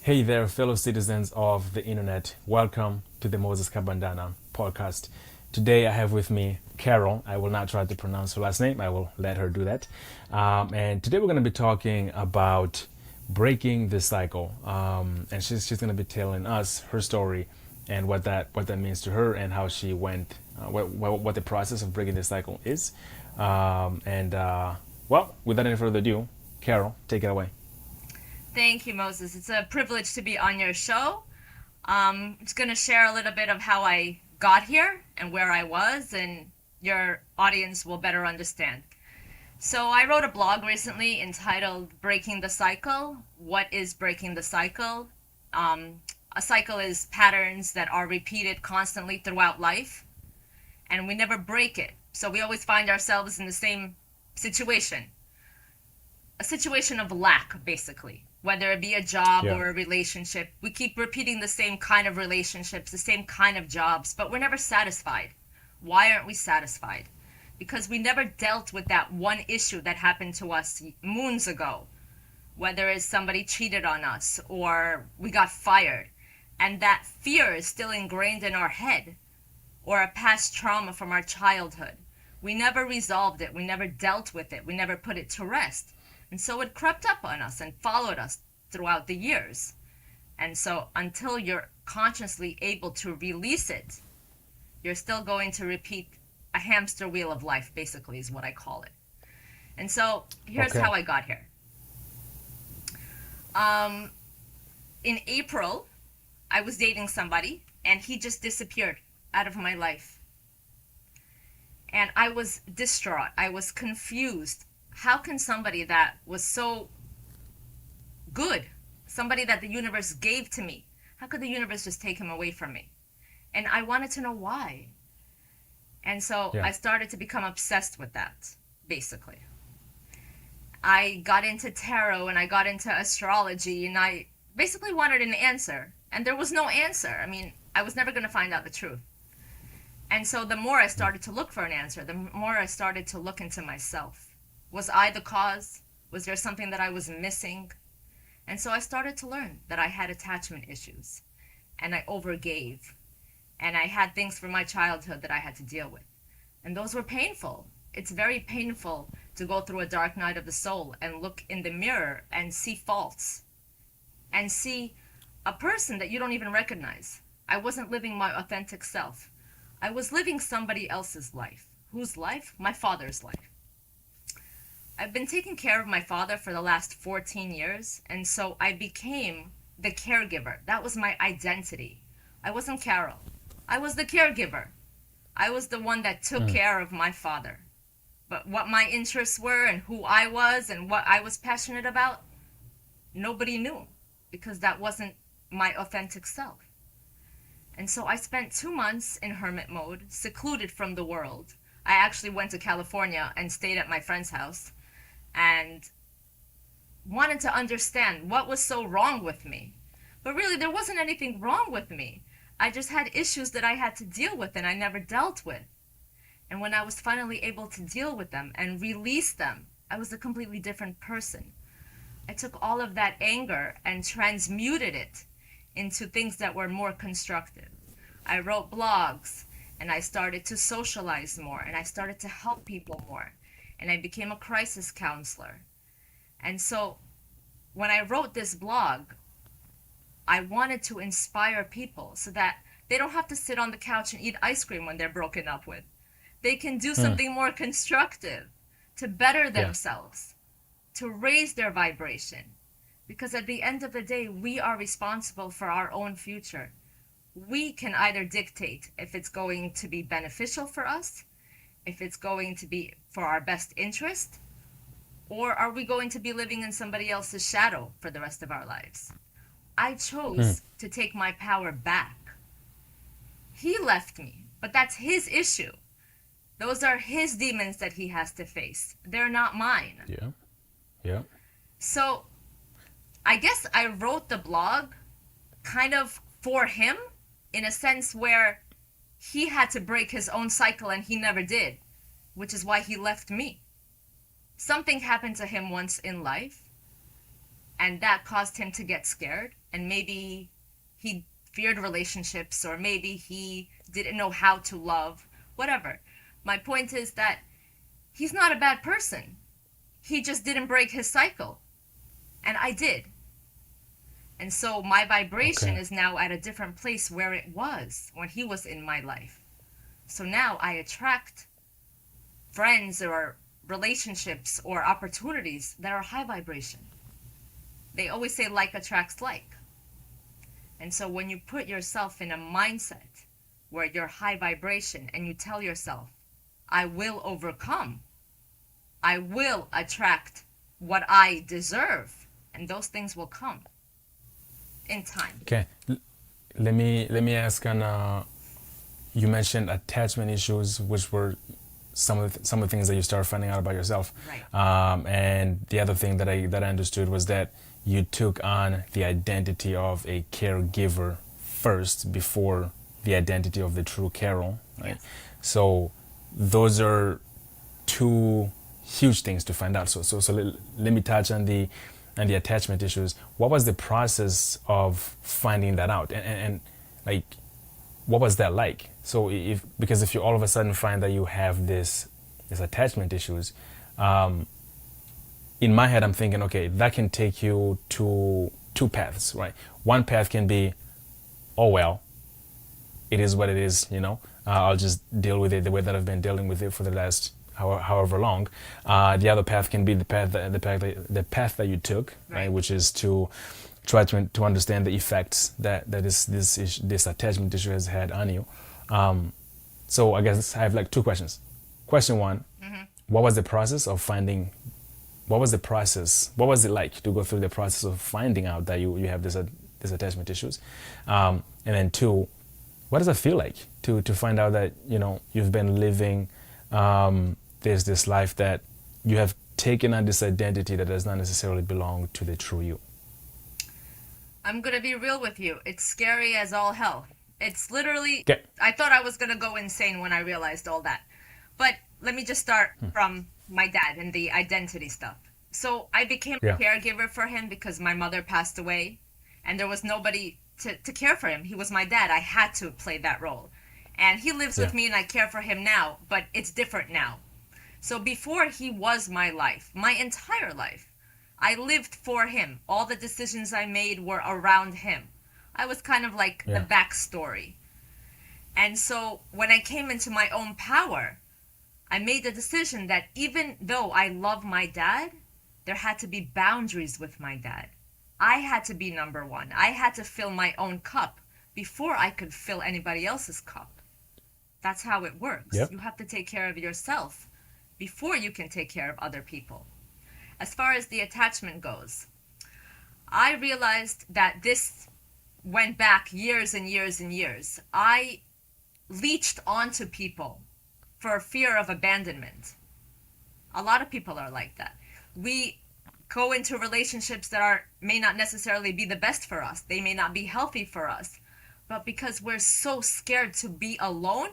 Hey there, fellow citizens of the internet. Welcome to the Moses Kabandana podcast. Today I have with me Carol. I will not try to pronounce her last name, I will let her do that. And today we're going to be talking about breaking the cycle. And she's going to be telling us her story and what that means to her and how she went, what the process of breaking the cycle is. Well, without any further ado, Carol, take it away. Thank you, Moses. It's a privilege to be on your show. I'm just going to share a little bit of how I got here and where I was, and your audience will better understand. So, I wrote a blog recently entitled Breaking the Cycle. What is breaking the cycle? A cycle is patterns that are repeated constantly throughout life, and we never break it. So, we always find ourselves in the same situation, a situation of lack, basically. Whether it be a job Yeah. or a relationship, we keep repeating the same kind of relationships, the same kind of jobs, but we're never satisfied. Why aren't we satisfied? Because we never dealt with that one issue that happened to us moons ago, whether it's somebody cheated on us or we got fired. And that fear is still ingrained in our head, or a past trauma from our childhood. We never resolved it. We never dealt with it. We never put it to rest. And so it crept up on us and followed us throughout the years. And so until you're consciously able to release it, you're still going to repeat a hamster wheel of life, basically, is what I call it. And so here's Okay. how I got here. Um, in April, I was dating somebody, and he just disappeared out of my life. And I was distraught. I was confused. How can somebody that was so good, somebody that the universe gave to me, how could the universe just take him away from me? And I wanted to know why. And so Yeah. I started to become obsessed with that, basically. I got into tarot and I got into astrology, and I basically wanted an answer. And there was no answer. I mean, I was never going to find out the truth. And so the more I started to look for an answer, the more I started to look into myself. Was I the cause? Was there something that I was missing? And so I started to learn that I had attachment issues, and I overgave, and I had things from my childhood that I had to deal with. And those were painful. It's very painful to go through a dark night of the soul and look in the mirror and see faults and see a person that you don't even recognize. I wasn't living my authentic self. I was living somebody else's life. Whose life? My father's life. I've been taking care of my father for the last 14 years, and so I became the caregiver. That was my identity. I wasn't Carol. I was the caregiver. I was the one that took care of my father. But what my interests were and who I was and what I was passionate about, nobody knew, because that wasn't my authentic self. And so I spent 2 months in hermit mode, secluded from the world. I actually went to California and stayed at my friend's house and wanted to understand what was so wrong with me. But really, there wasn't anything wrong with me. I just had issues that I had to deal with and I never dealt with. And when I was finally able to deal with them and release them, I was a completely different person. I took all of that anger and transmuted it into things that were more constructive. I wrote blogs, and I started to socialize more, and I started to help people more, and I became a crisis counselor. And so when I wrote this blog, I wanted to inspire people so that they don't have to sit on the couch and eat ice cream when they're broken up with. They can do Hmm. something more constructive to better Yeah. themselves, to raise their vibration. Because at the end of the day, we are responsible for our own future. We can either dictate if it's going to be beneficial for us, if it's going to be for our best interest, or are we going to be living in somebody else's shadow for the rest of our lives? I Hmm. chose to take my power back. He left me, but that's his issue. Those are his demons that he has to face. They're not mine. Yeah. Yeah. So I guess I wrote the blog kind of for him, in a sense where he had to break his own cycle and he never did, which is why he left me. Something happened to him once in life and that caused him to get scared, and maybe he feared relationships, or maybe he didn't know how to love, whatever. My point is that he's not a bad person. He just didn't break his cycle, and I did. And so my vibration Okay. is now at a different place where it was when he was in my life. So now I attract friends or relationships or opportunities that are high vibration. They always say like attracts like. And so when you put yourself in a mindset where you're high vibration and you tell yourself, I will overcome, I will attract what I deserve, and those things will come in time. Okay. Let me ask on. You mentioned attachment issues, which were some of the things that you started finding out about yourself. Right. And the other thing that I understood was that you took on the identity of a caregiver first before the identity of the true Carol. Right. Yes. So those are two huge things to find out. So let me touch on the attachment issues. What was the process of finding that out? And like, what was that like? So if you all of a sudden find that you have this attachment issues, in my head I'm thinking, okay, that can take you to two paths, right? One path can be, oh well, it is what it is, I'll just deal with it the way that I've been dealing with it for the last however long. The other path can be the path that you took, right? Which is to try to understand the effects that this attachment issue has had on you. So I guess I have like two questions. Question one: what was the process of finding? What was the process? What was it like to go through the process of finding out that you have this attachment issues? And then two, what does it feel like to find out that you've been living this life that you have taken on this identity that does not necessarily belong to the true you? I'm gonna be real with you. It's scary as all hell. It's literally, Okay. I thought I was gonna go insane when I realized all that. But let me just start from my dad and the identity stuff. So I became a Yeah. caregiver for him because my mother passed away and there was nobody to care for him. He was my dad. I had to play that role. And he lives Yeah. with me and I care for him now, but it's different now. So before he was my life, my entire life, I lived for him. All the decisions I made were around him. I was kind of like the Yeah. backstory. And so when I came into my own power, I made the decision that even though I love my dad, there had to be boundaries with my dad. I had to be number one. I had to fill my own cup before I could fill anybody else's cup. That's how it works. Yep. You have to take care of yourself before you can take care of other people. As far as the attachment goes, I realized that this went back years and years and years. I leached onto people for fear of abandonment. A lot of people are like that. We go into relationships that may not necessarily be the best for us. They may not be healthy for us. But because we're so scared to be alone,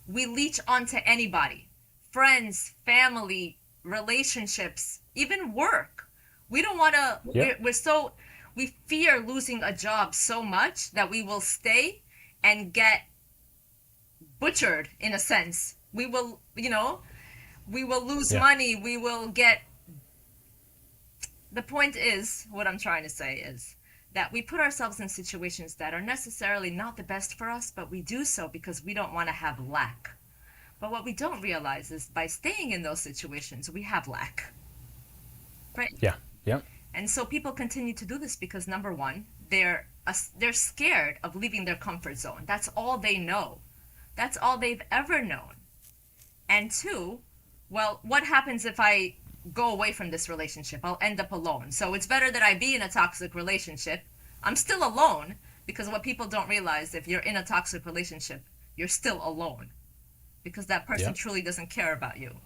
we leech onto anybody. Friends, family, relationships, even work. We don't want to, Yeah. we fear losing a job so much that we will stay and get butchered in a sense. We will, we will lose Yeah. money. We will get. The point is, what I'm trying to say is that we put ourselves in situations that are necessarily not the best for us, but we do so because we don't want to have lack. But what we don't realize is by staying in those situations, we have lack. Right? Yeah. Yeah. And so people continue to do this because number one, they're scared of leaving their comfort zone. That's all they know. That's all they've ever known. And two, well, what happens if I go away from this relationship? I'll end up alone. So it's better that I be in a toxic relationship. I'm still alone because what people don't realize, if you're in a toxic relationship, you're still alone because that person Yeah. truly doesn't care about you.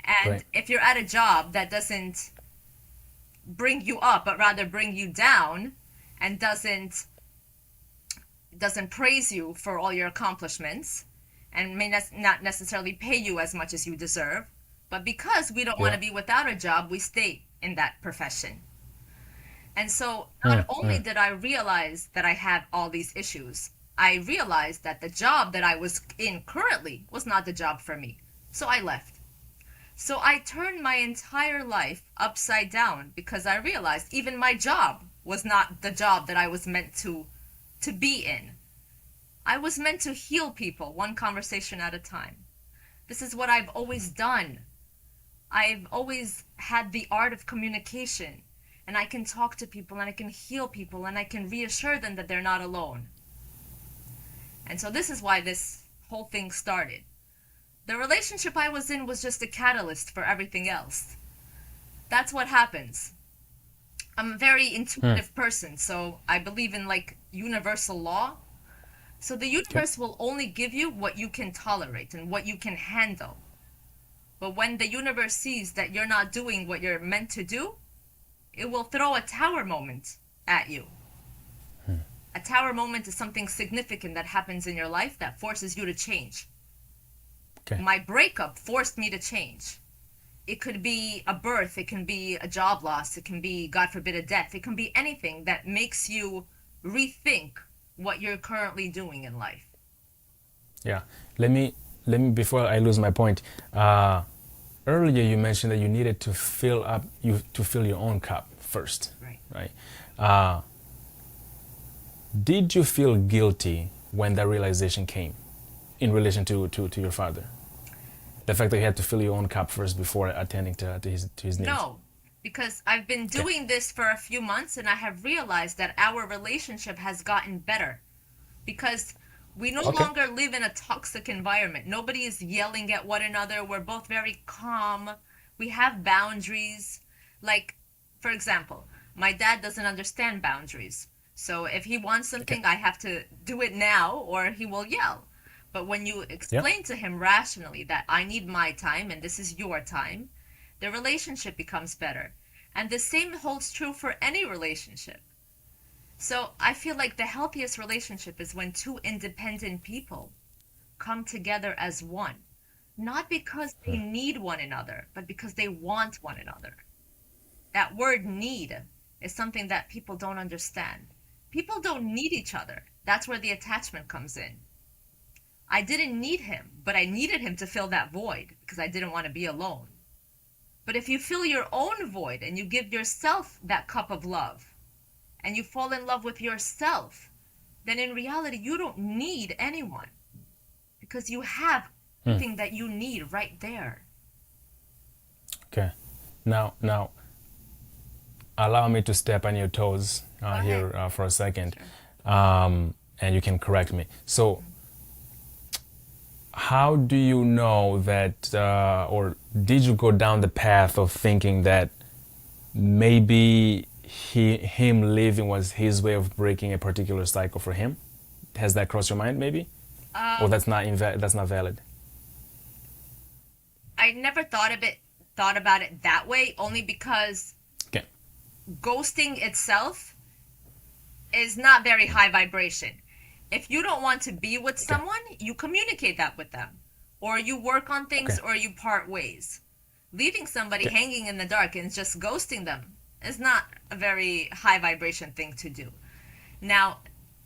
And Right. if you're at a job that doesn't bring you up but rather bring you down and doesn't praise you for all your accomplishments and may not necessarily pay you as much as you deserve, but because we don't want Yeah. to be without a job, we stay in that profession. And so not only did I realize that I had all these issues, I realized that the job that I was in currently was not the job for me. So I left. So I turned my entire life upside down because I realized even my job was not the job that I was meant to be in. I was meant to heal people one conversation at a time. This is what I've always done. I've always had the art of communication, and I can talk to people and I can heal people and I can reassure them that they're not alone. And so this is why this whole thing started. The relationship I was in was just a catalyst for everything else. That's what happens. I'm a very intuitive person, so I believe in like universal law. So the universe will only give you what you can tolerate and what you can handle. But when the universe sees that you're not doing what you're meant to do, it will throw a tower moment at you. A tower moment is something significant that happens in your life that forces you to change. Okay. My breakup forced me to change. It could be a birth, it can be a job loss, it can be, God forbid, a death. It can be anything that makes you rethink what you're currently doing in life. Yeah. Let me before I lose my point. Earlier you mentioned that you needed to fill your own cup first. Right. Right. Did you feel guilty when that realization came in relation to your father? The fact that you had to fill your own cup first before attending to his needs? No, because I've been doing this for a few months and I have realized that our relationship has gotten better because we no longer live in a toxic environment. Nobody is yelling at one another. We're both very calm. We have boundaries. Like, for example, my dad doesn't understand boundaries. So if he wants something, I have to do it now or he will yell. But when you explain to him rationally that I need my time and this is your time, the relationship becomes better. And the same holds true for any relationship. So I feel like the healthiest relationship is when two independent people come together as one. Not because they need one another, but because they want one another. That word need is something that people don't understand. People don't need each other. That's where the attachment comes in. I didn't need him, but I needed him to fill that void because I didn't want to be alone. But if you fill your own void and you give yourself that cup of love and you fall in love with yourself, then in reality you don't need anyone because you have everything that you need right there. Okay. Now, allow me to step on your toes here for a second, and you can correct me. So, how do you know that, or did you go down the path of thinking that maybe him leaving was his way of breaking a particular cycle for him? Has that crossed your mind, maybe, or that's not valid? I never thought about it that way, only because ghosting itself is not very high vibration. If you don't want to be with someone, you communicate that with them, or you work on things, or you part ways. Leaving somebody hanging in the dark and just ghosting them is not a very high vibration thing to do. Now,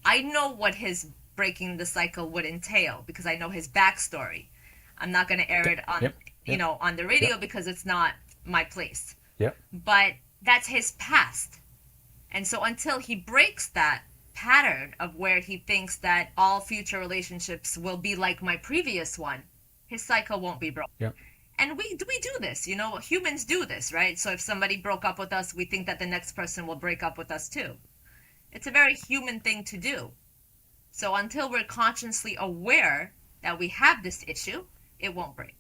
I know what his breaking the cycle would entail because I know his backstory. I'm not going to air it on, on the radio because it's not my place. Yeah. But that's his past. And so until he breaks that pattern of where he thinks that all future relationships will be like my previous one, his cycle won't be broken. Yeah. And we do this, humans do this, right? So if somebody broke up with us, we think that the next person will break up with us too. It's a very human thing to do. So until we're consciously aware that we have this issue, it won't break.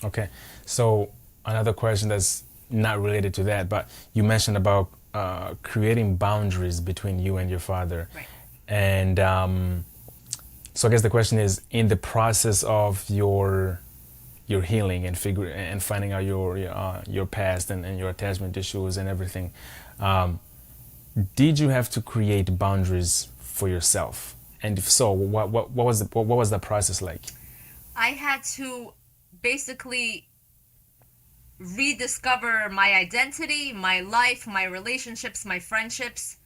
Okay. So another question that's not related to that, but you mentioned about creating boundaries between you and your father. Right. And so I guess the question is, in the process of your healing and finding out your past and your attachment issues and everything, did you have to create boundaries for yourself? And if so, what was the process like? I had to basically rediscover my identity, my life, my relationships, my friendships,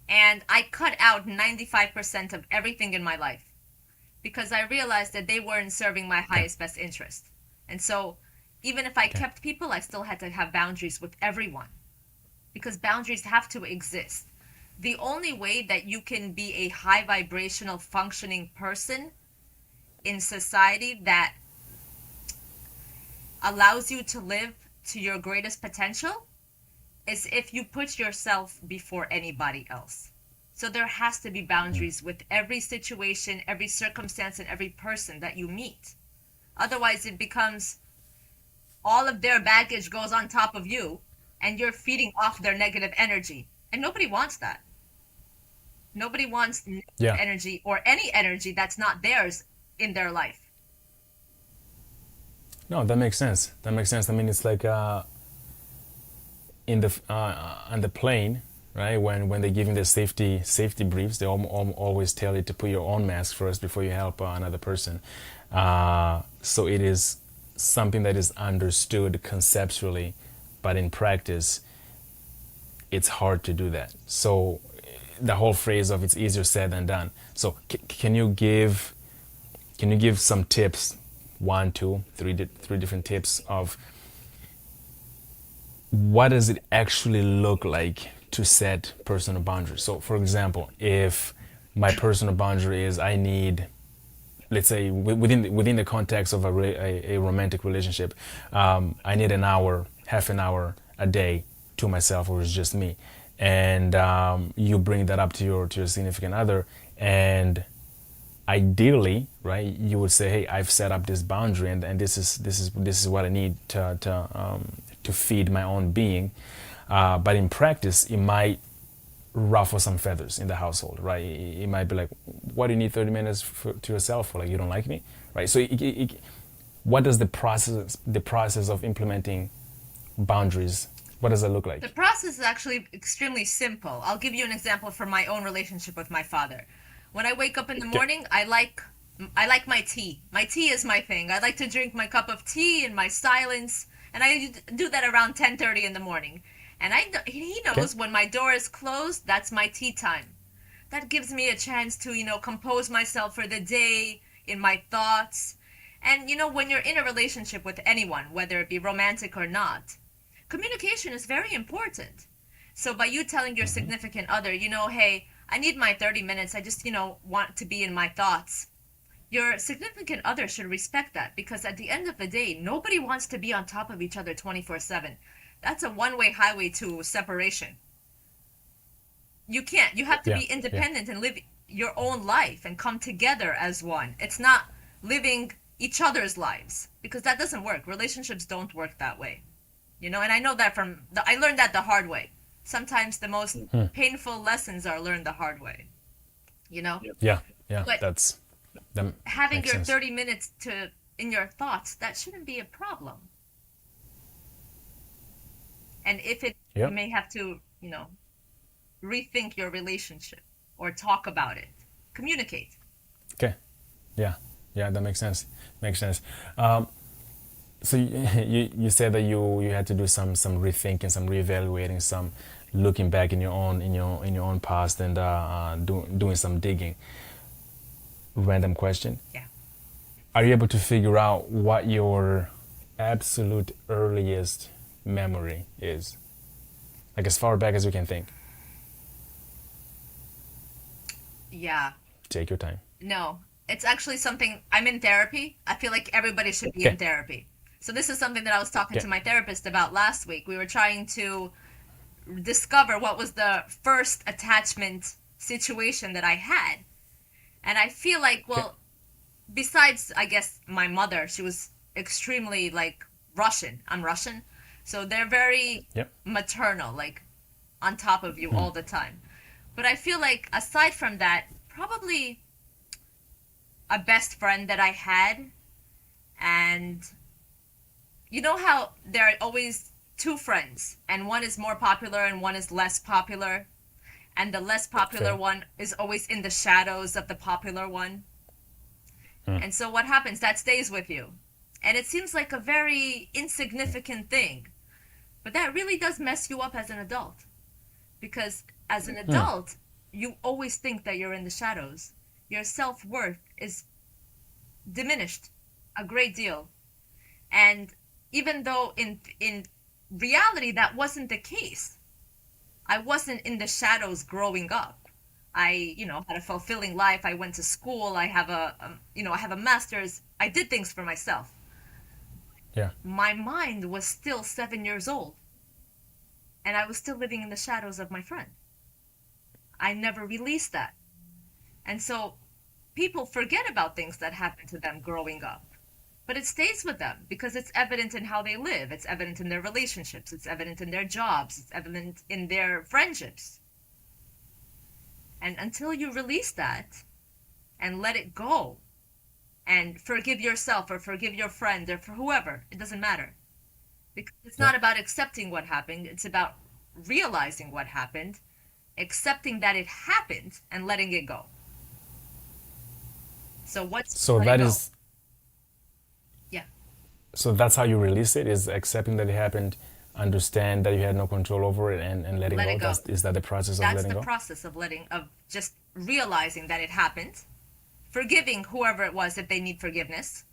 and I cut out 95% of everything in my life because I realized that they weren't serving my Okay. highest best interest. And so even if I Okay. kept people, I still had to have boundaries with everyone because boundaries have to exist. The only way that you can be a high vibrational functioning person in society that allows you to live to your greatest potential is if you put yourself before anybody else. So there has to be boundaries with every situation, every circumstance, and every person that you meet. Otherwise, it becomes all of their baggage goes on top of you, and you're feeding off their negative energy. And nobody wants that. Nobody wants negative Yeah. energy or any energy that's not theirs in their life. No, that makes sense. That makes sense. I mean, it's like in the on the plane, right? When they're giving the safety briefs, they always tell you to put your own mask first before you help another person. So it is something that is understood conceptually, but in practice, it's hard to do that. So the whole phrase of "it's easier said than done." So can you give some tips, one, two, three different tips of what does it actually look like to set personal boundaries? So, for example, if my personal boundary is I need, let's say, within the context of a romantic relationship, I need an hour, half an hour a day to myself, or it's just me, and you bring that up to your significant other, and ideally, right, you would say, hey, I've set up this boundary, and this is what I need to feed my own being. But in practice, it might ruffle some feathers in the household, right? It might be like, what do you need 30 minutes to yourself for? Like, you don't like me, right? So what does the process of implementing boundaries, what does that look The like? process is actually extremely simple. I'll give you an example from my own relationship with my father. When I wake up in the Okay. morning, I like my tea. My tea is my thing. I like to drink my cup of tea in my silence, and I do that around 10:30 in the morning. And he Okay. knows when my door is closed, that's my tea time. That gives me a chance to, compose myself for the day in my thoughts. And when you're in a relationship with anyone, whether it be romantic or not, communication is very important. So by you telling your Hmm. significant other, hey, I need my 30 minutes. I just, want to be in my thoughts. Your significant other should respect that because at the end of the day, nobody wants to be on top of each other 24/7. That's a one-way highway to separation. You can't. You have to Yeah. be Yeah. independent and live your own life and come together as one. It's not living each other's lives because that doesn't work. Relationships don't work that way. And I know that I learned that the hard way. Sometimes the most painful lessons are learned the hard way, you know? Yeah. Yeah. But That having makes your sense. 30 minutes in your thoughts, that shouldn't be a problem. And if you Yep. may have to, rethink your relationship or talk about it. Communicate. Okay. Yeah. Yeah. That makes sense. Makes sense. So you said that you had to do some rethinking, some reevaluating, some looking back in your own past, and doing some digging. Random question: Yeah. are you able to figure out what your absolute earliest memory is, like as far back as you can think? Yeah. Take your time. No. It's actually something I'm in therapy. I feel like everybody should be in Okay. therapy. So this is something that I was talking Okay. to my therapist about last week. We were trying to discover what was the first attachment situation that I had. And I feel like, Okay. well, besides, I guess, my mother, she was extremely like Russian. I'm Russian. So they're very Yep. maternal, like on top of you Hmm. all the time. But I feel like aside from that, probably a best friend that I had. And you know how there are always two friends, and one is more popular and one is less popular? And the less popular Fair. one is always in the shadows of the popular one. Hmm. And so what happens? That stays with you. And it seems like a very insignificant thing, but that really does mess you up as an adult. Because as an Hmm. adult, you always think that you're in the shadows. Your self worth is diminished a great deal. And even though in reality that wasn't the case, I wasn't in the shadows growing up. I had a fulfilling life. I went to school. I have a master's. I did things for myself. Yeah. My mind was still 7 years old, and I was still living in the shadows of my friend. I never released that. And so people forget about things that happened to them growing up. But it stays with them because it's evident in how they live. It's evident in their relationships. It's evident in their jobs. It's evident in their friendships. And until you release that and let it go and forgive yourself or forgive your friend or for whoever, it doesn't matter. Because it's Yeah. not about accepting what happened, it's about realizing what happened, accepting that it happened, and letting it go. So what's So letting that go? is Yeah, so that's how you release it, is accepting that it happened, understand that you had no control over it, and letting let it go. go. That's is that the process of That's letting the go? process of just realizing that it happened, forgiving whoever it was if they need forgiveness,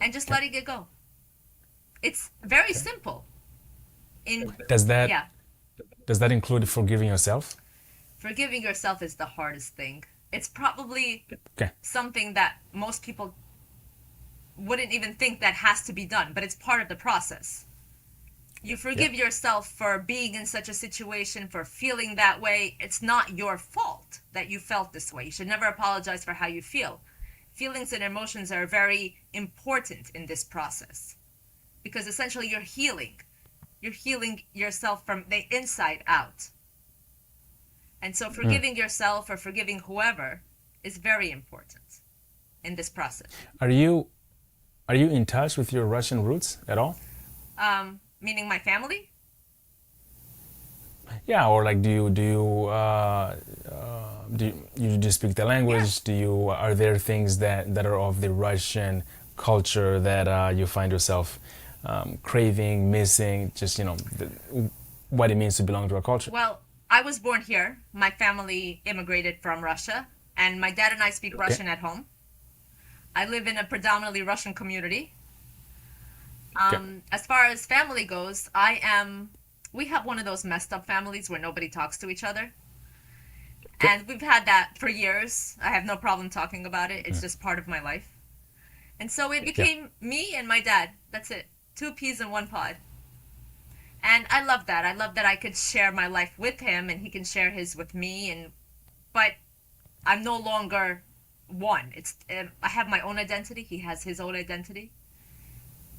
and just Okay. letting it go. It's very Okay. simple. In Does that Yeah, does that include forgiving yourself? forgiving yourself is the hardest thing. It's probably Okay. something that most people wouldn't even think that has to be done, but it's part of the process. You Yeah. forgive yourself for being in such a situation, for feeling that way. It's not your fault that you felt this way. You should never apologize for how you feel. Feelings and emotions are very important in this process because essentially you're healing. You're healing yourself from the inside out. And so Hmm. forgiving yourself or forgiving whoever is very important in this process. Are you are you in touch with your Russian roots at all? Meaning my family? Yeah, or like do you speak the Yeah. language? Do you Are there things that are of the Russian culture that you find yourself craving, missing? Just what it means to belong to a culture. Well, I was born here. My family immigrated from Russia, and my dad and I speak Okay. Russian at home. I live in a predominantly Russian community. Okay. As far as family goes, we have one of those messed up families where nobody talks to each other. Okay. And we've had that for years. I have no problem talking about it. It's just part of my life. And so it Yeah. became me and my dad. That's it. Two peas in one pod. And I love that. I love that I could share my life with him and he can share his with me. But I'm no longer one. I have my own identity. He has his own identity.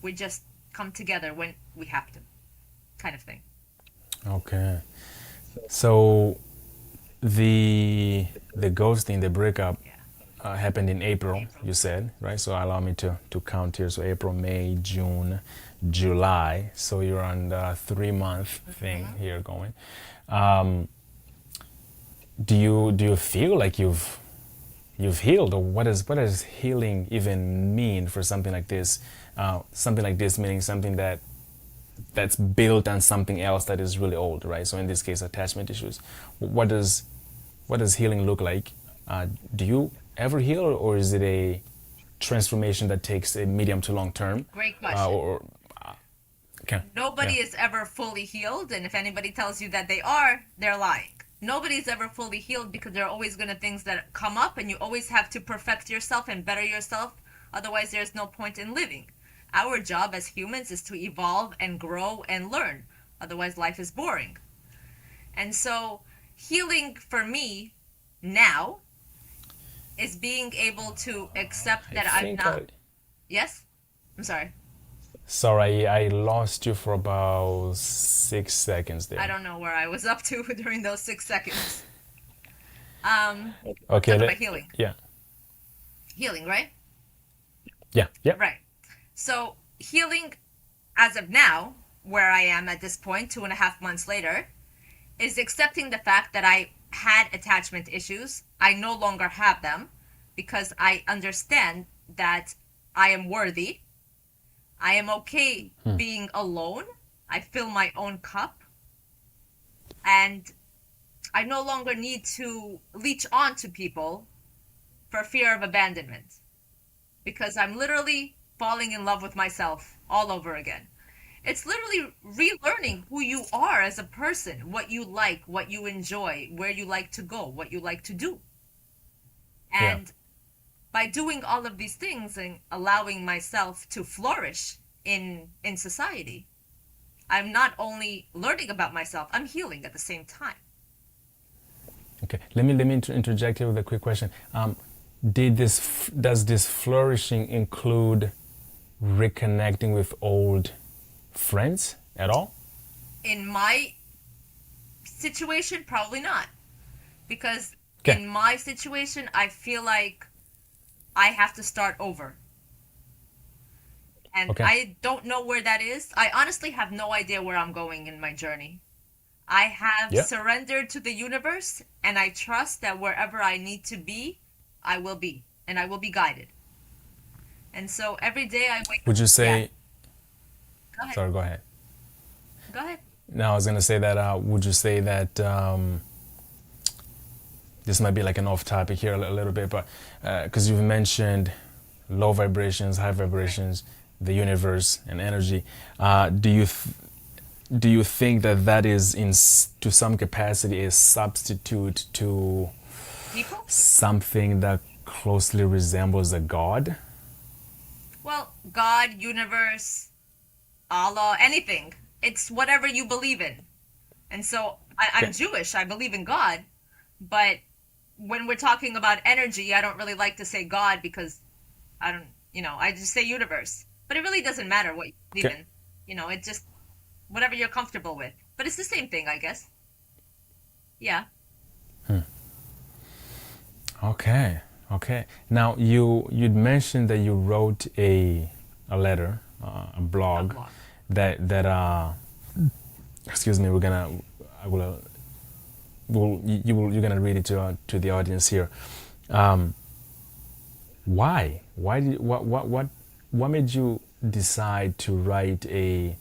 We just come together when we have to, kind of thing. Okay. So the ghosting, the breakup, Yeah. happened in April. April. You said, right? So allow me to count here. So April, May, June, July. So you're on the 3 month thing Mm-hmm. here going. Um, do you feel like you've healed, or what does healing even mean for something like this? Something like this meaning something that's built on something else that is really old, right? So in this case, attachment issues. What does healing look like? Do you ever heal, or is it a transformation that takes a medium to long term? Great question. Or okay, Nobody yeah, is ever fully healed, and if anybody tells you that they are, they're lying. Nobody's ever fully healed because there are always going to things that come up, and you always have to perfect yourself and better yourself. Otherwise, there's no point in living. Our job as humans is to evolve and grow and learn. Otherwise, life is boring. And so, healing for me now is being able to accept I that I'm think not. Yes? I'm sorry. sorry, I lost you for about 6 seconds I there. don't know where I was up to during those 6 seconds. Okay, Talking about healing. yeah, Healing, right? yeah, yeah. Right. So, healing as of now, where I am at this point, 2.5 months later, is accepting the fact that I had attachment issues. I no longer have them because I understand that I am worthy. I am okay being alone. I fill my own cup. And I no longer need to leech on to people for fear of abandonment. Because I'm literally falling in love with myself all over again. It's literally relearning who you are as a person, what you like, what you enjoy, where you like to go, what you like to do. Yeah. And by doing all of these things and allowing myself to flourish in society, I'm not only learning about myself, I'm healing at the same time. Okay. Let me interject here with a quick question. Does this flourishing include reconnecting with old friends at all? In my situation, probably not. Because Okay. in my situation, I feel like I have to start over. And Okay. I don't know where that is. I honestly have no idea where I'm going in my journey. I have Yeah. surrendered to the universe, and I trust that wherever I need to be, I will be, and I will be guided. And so every day I wake Would up. you Yeah, say? go ahead. Sorry. Go ahead. Go ahead. No, I was gonna say that. Would you say that this might be like an off topic here a little bit, but because you've mentioned low vibrations, high Right. vibrations, the universe, and energy, do you think that that is to some capacity a substitute to People? something that closely resembles a god? Well, God, universe, Allah, anything. It's whatever you believe in. And so I'm Okay. Jewish. I believe in God. But when we're talking about energy, I don't really like to say God because I don't, I just say universe. But it really doesn't matter what you believe Okay. in. It just, whatever you're comfortable with. But it's the same thing, I guess. Yeah. Okay. Okay. Now you'd mentioned that you wrote a letter, a A blog blog. that excuse me, I will you're gonna read it to the audience here. Um, why did what made you decide to write a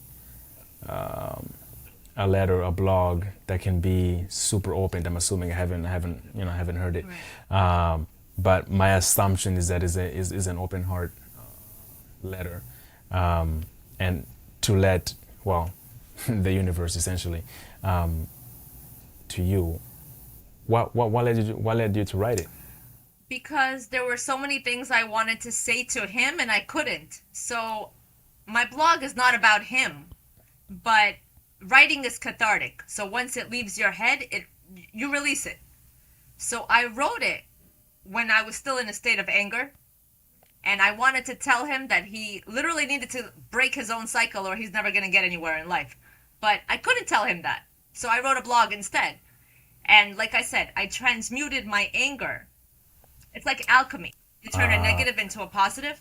letter, a blog that can be super open? I'm assuming I haven't heard it, Right. but my assumption is that is an open heart letter, and to let, well, the universe essentially, to you. What led you to write it? Because there were so many things I wanted to say to him and I couldn't. So my blog is not about him, but writing is cathartic. So once it leaves your head, you release it. So I wrote it when I was still in a state of anger, and I wanted to tell him that he literally needed to break his own cycle or he's never going to get anywhere in life. But I couldn't tell him that. So I wrote a blog instead. And like I said, I transmuted my anger. It's like alchemy. You turn a Ah, negative into a positive.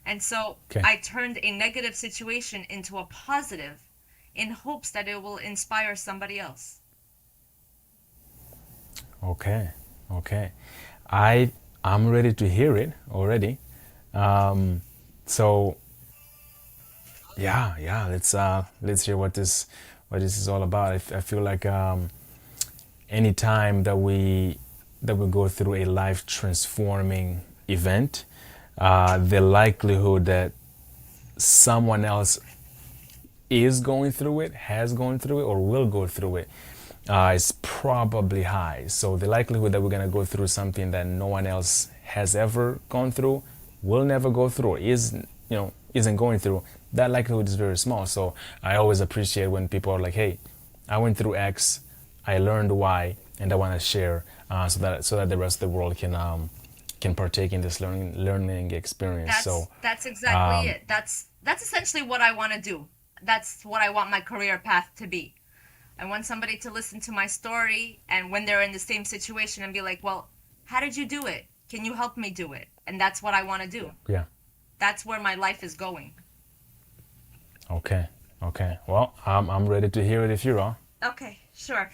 And so okay, I turned a negative situation into a positive in hopes that it will inspire somebody else. okay, okay. I'm ready to hear it already. Um, so yeah, let's hear what this is all about. I feel like any time that we go through a life transforming event, the likelihood that someone else is going through it, has gone through it, or will go through it, is probably high. So the likelihood that we're gonna go through something that no one else has ever gone through, will never go through, or isn't going through, that likelihood is very small. So I always appreciate when people are like, "Hey, I went through X, I learned Y, and I want to share, so that the rest of the world can partake in this learning experience." That's So that's exactly it. That's essentially what I want to do. That's what I want my career path to be. I want somebody to listen to my story and when they're in the same situation and be like, "Well, how did you do it? Can you help me do it?" And that's what I want to do. yeah, That's where my life is going. okay, okay. Well, I'm ready to hear it if you are. Okay, sure.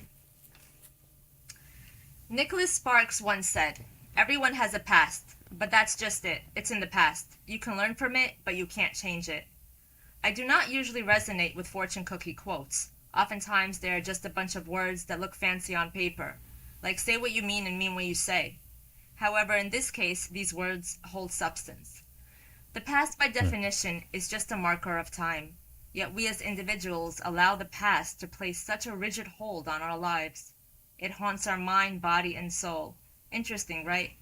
Nicholas Sparks once said, "Everyone has a past, But that's just it. It's in the past. You can learn from it, but you can't change it. I do not usually resonate with fortune cookie quotes. Oftentimes, they are just a bunch of words that look fancy on paper. Like, say what you mean and mean what you say. However, in this case, these words hold substance. The past, by definition, is just a marker of time. Yet we as individuals allow the past to place such a rigid hold on our lives. It haunts our mind, body, and soul. Interesting, right?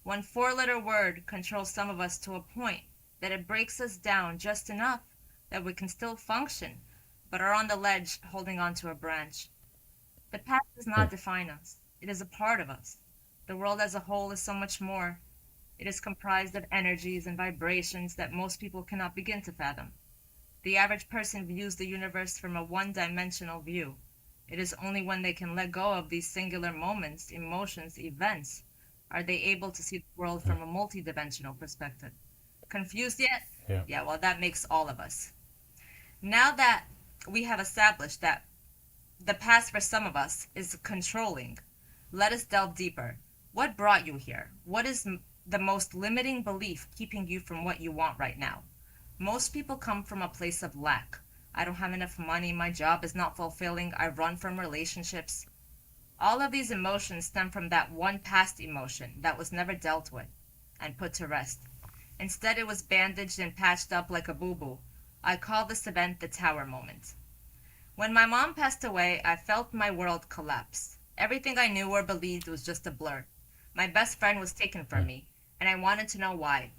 One four-letter word controls some of us to a point that it breaks us down just enough that we can still function, but are on the ledge holding onto a branch. The past does not define us. It is a part of us. The world as a whole is so much more. It is comprised of energies and vibrations that most people cannot begin to fathom. The average person views the universe from a one-dimensional view. It is only when they can let go of these singular moments, emotions, events, are they able to see the world from a multidimensional perspective. Confused yet? Yeah. Yeah, well, that makes all of us. Now that we have established that the past for some of us is controlling, let us delve deeper. What brought you here? What is the most limiting belief keeping you from what you want right now? Most people come from a place of lack. I don't have enough money, my job is not fulfilling, I run from relationships. All of these emotions stem from that one past emotion that was never dealt with and put to rest. Instead, it was bandaged and patched up like a boo-boo. I call this event the tower moment. When my mom passed away, I felt my world collapse. Everything I knew or believed was just a blur. My best friend was taken from me, and I wanted to know why.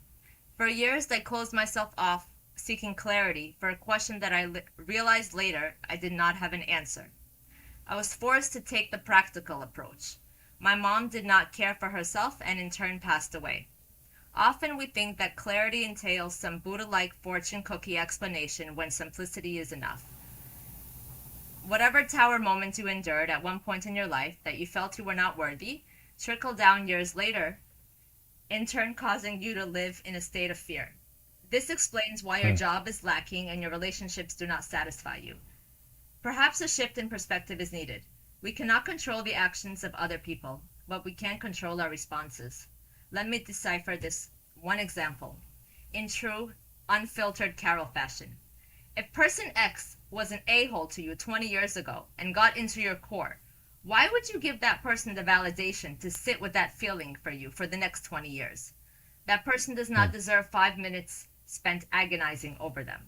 For years, I closed myself off, seeking clarity for a question that I realized later I did not have an answer. I was forced to take the practical approach. My mom did not care for herself and in turn passed away. Often we think that clarity entails some Buddha-like fortune cookie explanation when simplicity is enough. Whatever tower moment you endured at one point in your life that you felt you were not worthy, trickled down years later, in turn causing you to live in a state of fear. This explains why your job is lacking and your relationships do not satisfy you. Perhaps a shift in perspective is needed. We cannot control the actions of other people, but we can control our responses. Let me decipher this one example. In true, unfiltered Carol fashion. If person X was an a-hole to you 20 years ago and got into your core, why would you give that person the validation to sit with that feeling for you for the next 20 years? That person does not deserve 5 minutes spent agonizing over them.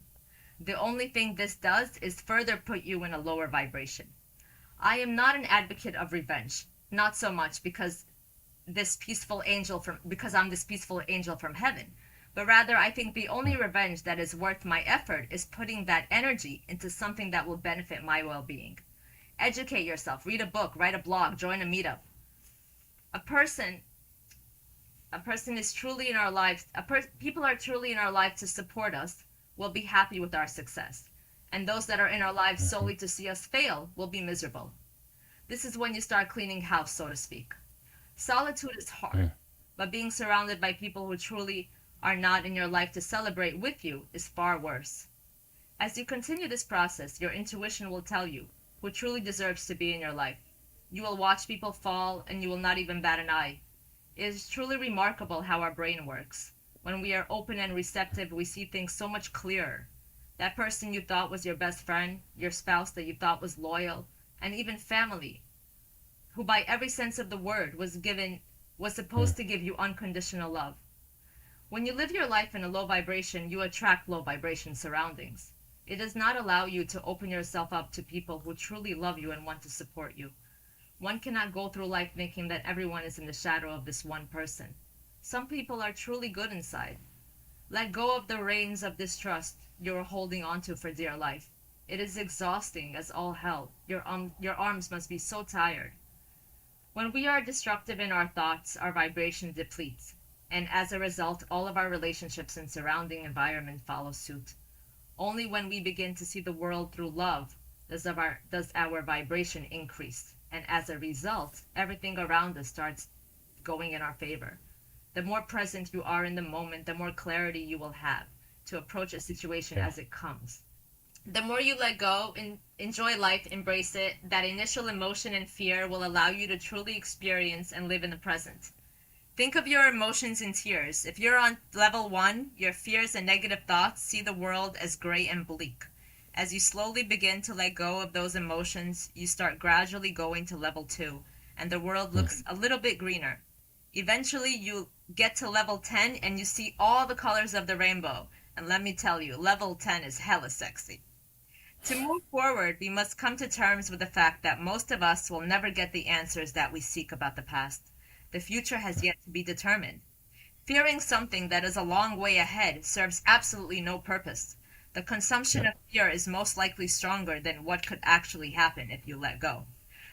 The only thing this does is further put you in a lower vibration. I am not an advocate of revenge, not so much because I'm this peaceful angel from heaven, but rather I think the only revenge that is worth my effort is putting that energy into something that will benefit my well-being. Educate yourself, read a book, write a blog, join a meetup. A person is truly in our lives, people are truly in our life to support us, will be happy with our success. And those that are in our lives solely to see us fail will be miserable. This is when you start cleaning house, so to speak. Solitude is hard, but being surrounded by people who truly are not in your life to celebrate with you is far worse. As you continue this process, your intuition will tell you who truly deserves to be in your life. You will watch people fall and you will not even bat an eye. It is truly remarkable how our brain works. When we are open and receptive, we see things so much clearer. That person you thought was your best friend, your spouse that you thought was loyal, and even family, who by every sense of the word was supposed to give you unconditional love. When you live your life in a low vibration, you attract low vibration surroundings. It does not allow you to open yourself up to people who truly love you and want to support you. One cannot go through life thinking that everyone is in the shadow of this one person. Some people are truly good inside. Let go of the reins of distrust you are holding onto for dear life. It is exhausting as all hell. Your arms must be so tired. When we are destructive in our thoughts, our vibration depletes, and as a result, all of our relationships and surrounding environment follow suit. Only when we begin to see the world through love does our vibration increase, and as a result, everything around us starts going in our favor. The more present you are in the moment, the more clarity you will have to approach a situation as it comes. The more you let go and enjoy life, embrace it, that initial emotion and fear will allow you to truly experience and live in the present. Think of your emotions in tiers. If you're on level 1, your fears and negative thoughts see the world as gray and bleak. As you slowly begin to let go of those emotions, you start gradually going to level 2, and the world looks a little bit greener. Eventually, you get to level 10 and you see all the colors of the rainbow. And let me tell you, level 10 is hella sexy. To move forward, we must come to terms with the fact that most of us will never get the answers that we seek about the past. The future has yet to be determined. Fearing something that is a long way ahead serves absolutely no purpose. The consumption Yep. of fear is most likely stronger than what could actually happen if you let go.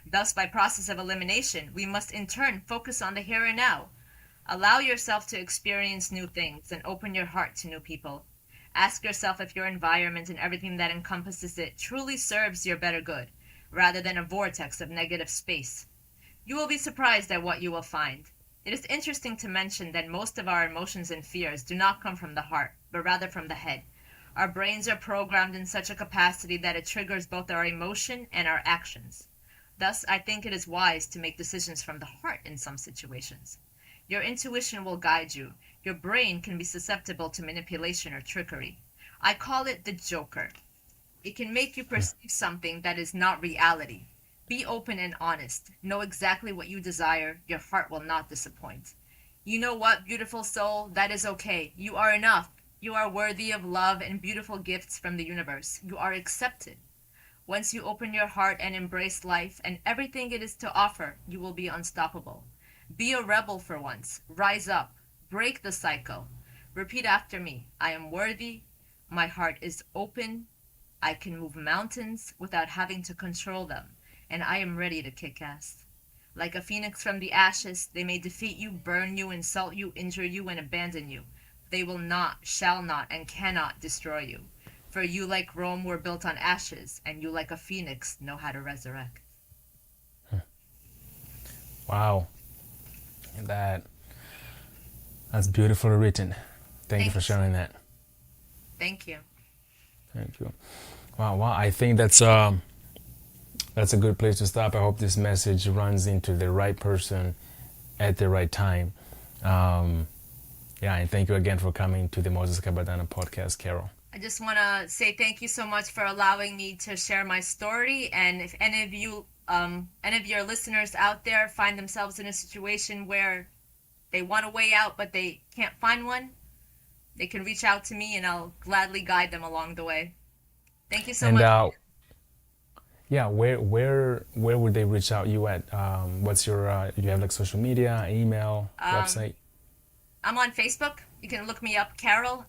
Thus, by process of elimination, we must in turn focus on the here and now. Allow yourself to experience new things and open your heart to new people. Ask yourself if your environment and everything that encompasses it truly serves your better good, rather than a vortex of negative space. You will be surprised at what you will find. It is interesting to mention that most of our emotions and fears do not come from the heart, but rather from the head. Our brains are programmed in such a capacity that it triggers both our emotion and our actions. Thus, I think it is wise to make decisions from the heart in some situations. Your intuition will guide you. Your brain can be susceptible to manipulation or trickery. I call it the joker. It can make you perceive something that is not reality. Be open and honest. Know exactly what you desire. Your heart will not disappoint. You know what, beautiful soul? That is okay. You are enough. You are worthy of love and beautiful gifts from the universe. You are accepted. Once you open your heart and embrace life and everything it is to offer, you will be unstoppable. Be a rebel for once. Rise up. Break the cycle. Repeat after me. I am worthy. My heart is open. I can move mountains without having to control them. And I am ready to kick ass. Like a phoenix from the ashes, they may defeat you, burn you, insult you, injure you, and abandon you. They will not, shall not, and cannot destroy you. For you, like Rome, were built on ashes, and you, like a phoenix, know how to resurrect. Wow. That that's beautifully written. Thank you for sharing that. Thank you. Thank you. Wow, wow. I think that's a good place to stop. I hope this message runs into the right person at the right time. Yeah, and thank you again for coming to the Moses Kabadana podcast, Carol. I just want to say thank you so much for allowing me to share my story. And if any of you, any of your listeners out there find themselves in a situation where they want a way out but they can't find one, they can reach out to me and I'll gladly guide them along the way. Thank you so And much. yeah, where would they reach out you at? What's your do you have like social media, email, website? I'm on Facebook. You can look me up, Carol.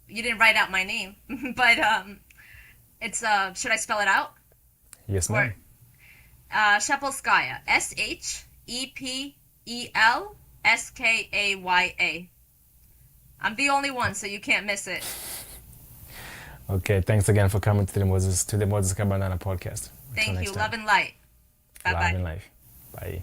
You didn't write out my name, but it's should I spell it out? Yes, ma'am. Shepelskaya. Shepelskaya. I'm the only one, so you can't miss it. Okay, thanks again for coming to the Moses Kabadana podcast. Until Thank next you. time. Love and light. Bye Love bye. and life. Bye.